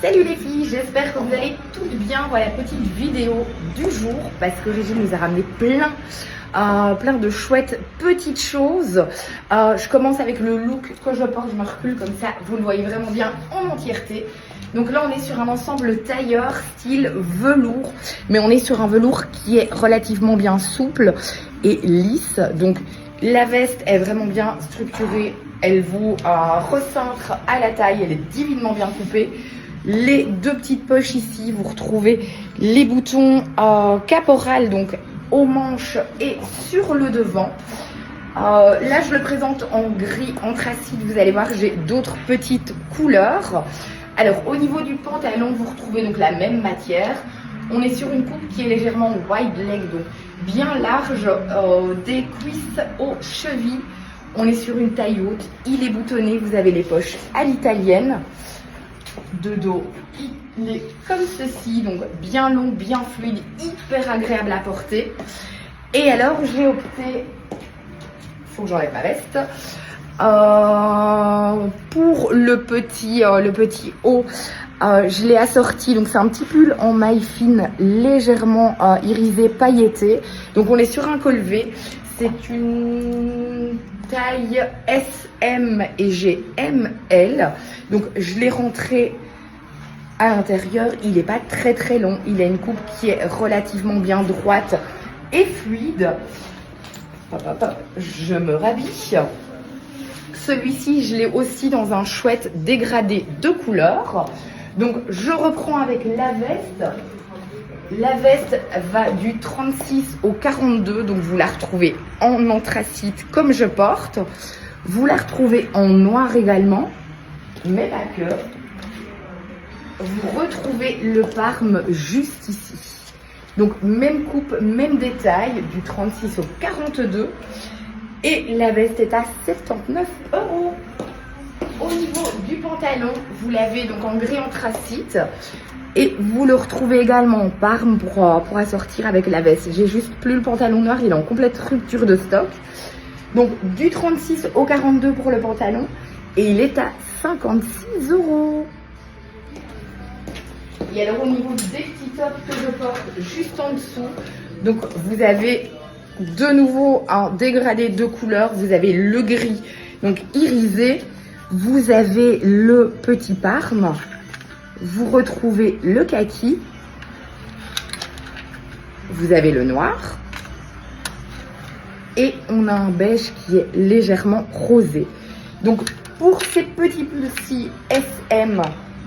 Salut les filles, j'espère que vous allez toutes bien. Voilà la petite vidéo du jour parce que Régine nous a ramené plein de chouettes petites choses. Je commence avec le look que je porte, je me recule comme ça, vous le voyez vraiment bien en entièreté. Donc là on est sur un ensemble tailleur style velours, mais on est sur un velours qui est relativement bien souple et lisse. Donc la veste est vraiment bien structurée, elle vous recentre à la taille, elle est divinement bien coupée. Les deux petites poches ici, vous retrouvez les boutons caporal, donc aux manches et sur le devant. Là, je le présente en gris anthracite. Vous allez voir, j'ai d'autres petites couleurs. Alors, au niveau du pantalon, vous retrouvez donc la même matière. On est sur une coupe qui est légèrement wide leg, donc bien large, des cuisses aux chevilles. On est sur une taille haute. Il est boutonné. Vous avez les poches à l'italienne. De dos, il est comme ceci, donc bien long, bien fluide, hyper agréable à porter. Et alors j'ai opté, faut que j'enlève ma veste, pour le petit haut. Je l'ai assorti, donc c'est un petit pull en maille fine, légèrement irisé, pailleté. Donc on est sur un col V. C'est une taille SM et j'ai ML. Donc je l'ai rentré à l'intérieur. Il n'est pas très long. Il a une coupe qui est relativement bien droite et fluide. Je me rhabille. Celui-ci, je l'ai aussi dans un chouette dégradé de couleur. Donc je reprends avec la veste. La veste va du 36 au 42, donc vous la retrouvez en anthracite comme je porte. Vous la retrouvez en noir également, mais pas que. Vous retrouvez le parme juste ici. Donc même coupe, même détail, du 36 au 42. Et la veste est à 79 €. Au niveau du pantalon, vous l'avez donc en gris anthracite. Et vous le retrouvez également en parme pour assortir avec la veste. J'ai juste plus le pantalon noir, il est en complète rupture de stock. Donc du 36 au 42 pour le pantalon. Et il est à 56 €. Et alors au niveau des petits tops que je porte juste en dessous, donc vous avez de nouveau un dégradé de couleurs. Vous avez le gris, donc irisé. Vous avez le petit parme. Vous retrouvez le kaki, vous avez le noir et on a un beige qui est légèrement rosé. Donc pour ces petits pulls-ci SM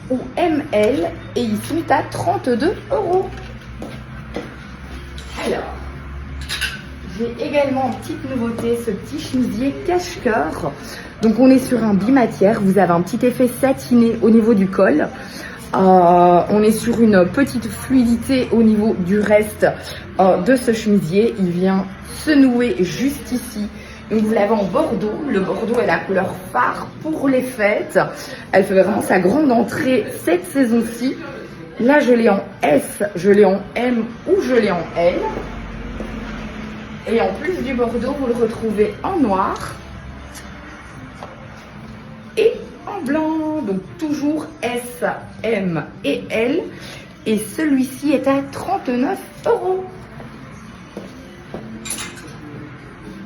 ou ML, et ils sont à 32 €. Alors, j'ai également une petite nouveauté, ce petit chemisier cache-cœur. Donc on est sur un bimatière, vous avez un petit effet satiné au niveau du col. On est sur une petite fluidité au niveau du reste de ce chemisier. Il vient se nouer juste ici. Donc vous l'avez en bordeaux. Le bordeaux est la couleur phare pour les fêtes. Elle fait vraiment sa grande entrée cette saison-ci. Là je l'ai en S, je l'ai en M ou je l'ai en L. Et en plus du bordeaux, vous le retrouvez en noir et en blanc, donc toujours S, M et L. Et celui-ci est à 39 €.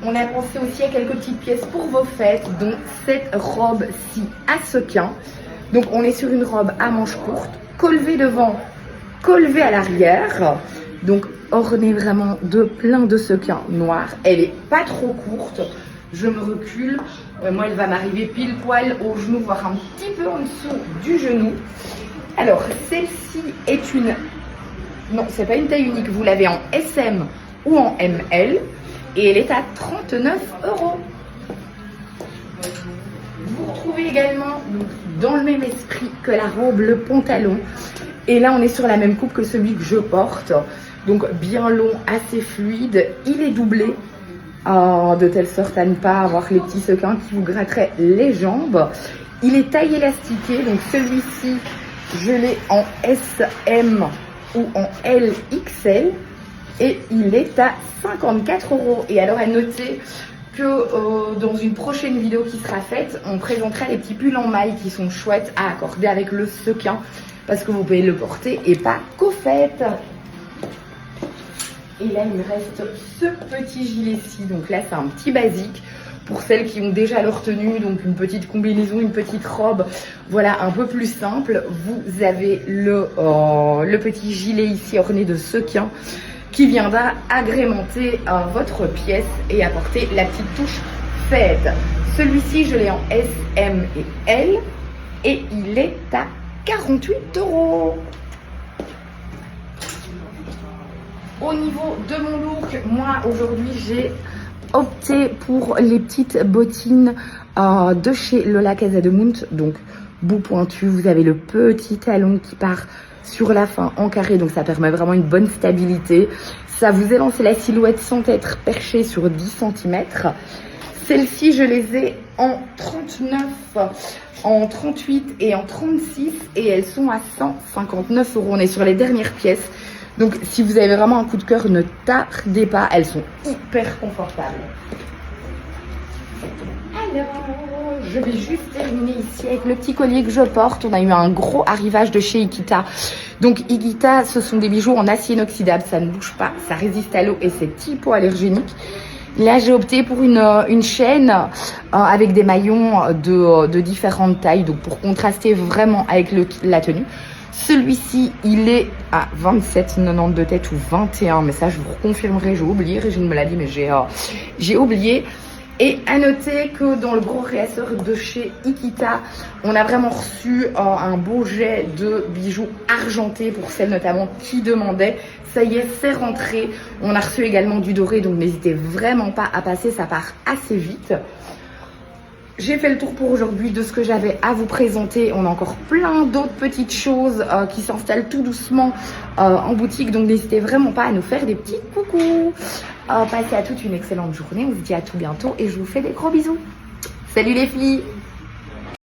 On a pensé aussi à quelques petites pièces pour vos fêtes, dont cette robe-ci à sequins. Donc on est sur une robe à manches courtes, col V devant, col V à l'arrière. Donc ornée vraiment de plein de sequins noirs. Elle est pas trop courte. Je me recule. Moi, elle va m'arriver pile poil au genou, voire un petit peu en dessous du genou. Alors, celle-ci est une... Non, c'est pas une taille unique. Vous l'avez en SM ou en ML. Et elle est à 39 €. Vous retrouvez également, donc, dans le même esprit que la robe, le pantalon. Et là, on est sur la même coupe que celui que je porte. Donc, bien long, assez fluide. Il est doublé. De telle sorte à ne pas avoir les petits sequins qui vous gratteraient les jambes. Il est taille élastiquée, donc celui-ci, je l'ai en SM ou en LXL et il est à 54 €. Et alors à noter que dans une prochaine vidéo qui sera faite, on présentera les petits pulls en maille qui sont chouettes à accorder avec le sequin. parce que vous pouvez le porter et pas qu'aux fêtes. Et là, il me reste ce petit gilet-ci. Donc là, c'est un petit basique pour celles qui ont déjà leur tenue. Donc une petite combinaison, une petite robe. Voilà, un peu plus simple. Vous avez le petit gilet ici orné de sequins qui viendra agrémenter votre pièce et apporter la petite touche fête. Celui-ci, je l'ai en S, M et L. Et il est à 48 €. Au niveau de mon look, moi aujourd'hui j'ai opté pour les petites bottines de chez Lola Casademont. Donc bout pointu, vous avez le petit talon qui part sur la fin en carré, donc ça permet vraiment une bonne stabilité. Ça vous élancez la silhouette sans être perché sur 10 cm. Celles-ci, je les ai en 39, en 38 et en 36 et elles sont à 159 €. On est sur les dernières pièces. Donc, si vous avez vraiment un coup de cœur, ne tardez pas. Elles sont hyper confortables. Alors, je vais juste terminer ici avec le petit collier que je porte. On a eu un gros arrivage de chez Iquita. Donc, Iquita, ce sont des bijoux en acier inoxydable. Ça ne bouge pas, ça résiste à l'eau et c'est hypoallergénique. Là, j'ai opté pour une chaîne avec des maillons de différentes tailles. Donc, pour contraster vraiment avec la tenue. Celui-ci, il est à 27,90 de tête ou 21, mais ça je vous reconfirmerai, j'ai oublié, Régine me l'a dit, mais j'ai oublié. Et à noter que dans le gros réassort de chez Iquita, on a vraiment reçu un beau jet de bijoux argentés pour celles notamment qui demandaient. Ça y est, c'est rentré. On a reçu également du doré, donc n'hésitez vraiment pas à passer, ça part assez vite. J'ai fait le tour pour aujourd'hui de ce que j'avais à vous présenter. On a encore plein d'autres petites choses qui s'installent tout doucement en boutique. Donc n'hésitez vraiment pas à nous faire des petits coucous. Passez à toute une excellente journée. On se dit à tout bientôt et je vous fais des gros bisous. Salut les filles!